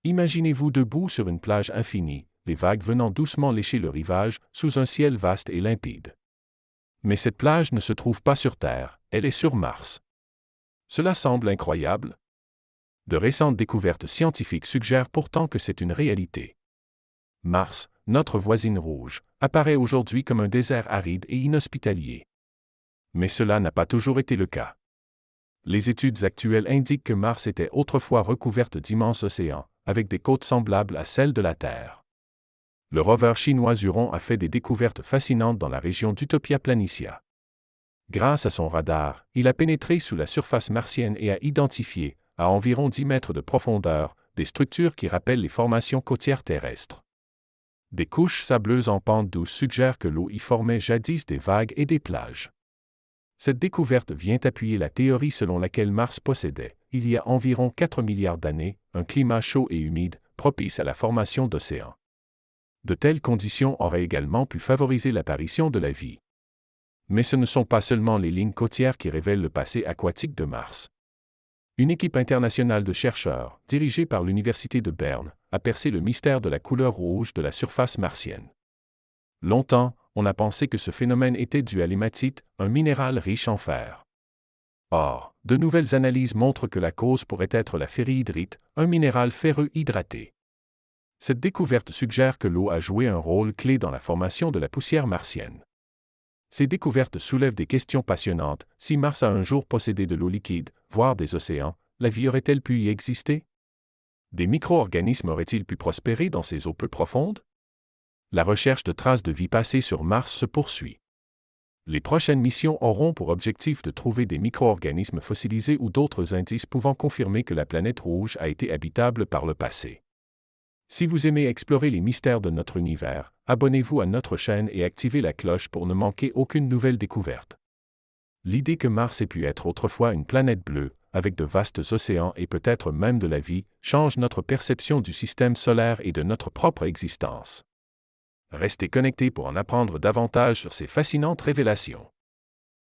Imaginez-vous debout sur une plage infinie, les vagues venant doucement lécher le rivage, sous un ciel vaste et limpide. Mais cette plage ne se trouve pas sur Terre, elle est sur Mars. Cela semble incroyable. De récentes découvertes scientifiques suggèrent pourtant que c'est une réalité. Mars, notre voisine rouge, apparaît aujourd'hui comme un désert aride et inhospitalier. Mais cela n'a pas toujours été le cas. Les études actuelles indiquent que Mars était autrefois recouverte d'immenses océans, avec des côtes semblables à celles de la Terre. Le rover chinois Huron a fait des découvertes fascinantes dans la région d'Utopia Planitia. Grâce à son radar, il a pénétré sous la surface martienne et a identifié, à environ 10 mètres de profondeur, des structures qui rappellent les formations côtières terrestres. Des couches sableuses en pente douce suggèrent que l'eau y formait jadis des vagues et des plages. Cette découverte vient appuyer la théorie selon laquelle Mars possédait, il y a environ 4 milliards d'années, un climat chaud et humide, propice à la formation d'océans. De telles conditions auraient également pu favoriser l'apparition de la vie. Mais ce ne sont pas seulement les lignes côtières qui révèlent le passé aquatique de Mars. Une équipe internationale de chercheurs, dirigée par l'Université de Berne, a percé le mystère de la couleur rouge de la surface martienne. Longtemps, on a pensé que ce phénomène était dû à l'hématite, un minéral riche en fer. Or, de nouvelles analyses montrent que la cause pourrait être la ferrihydrite, un minéral ferreux hydraté. Cette découverte suggère que l'eau a joué un rôle clé dans la formation de la poussière martienne. Ces découvertes soulèvent des questions passionnantes. Si Mars a un jour possédé de l'eau liquide, voire des océans, la vie aurait-elle pu y exister? Des micro-organismes auraient-ils pu prospérer dans ces eaux peu profondes? La recherche de traces de vie passée sur Mars se poursuit. Les prochaines missions auront pour objectif de trouver des micro-organismes fossilisés ou d'autres indices pouvant confirmer que la planète rouge a été habitable par le passé. Si vous aimez explorer les mystères de notre univers, abonnez-vous à notre chaîne et activez la cloche pour ne manquer aucune nouvelle découverte. L'idée que Mars ait pu être autrefois une planète bleue, avec de vastes océans et peut-être même de la vie, change notre perception du système solaire et de notre propre existence. Restez connectés pour en apprendre davantage sur ces fascinantes révélations.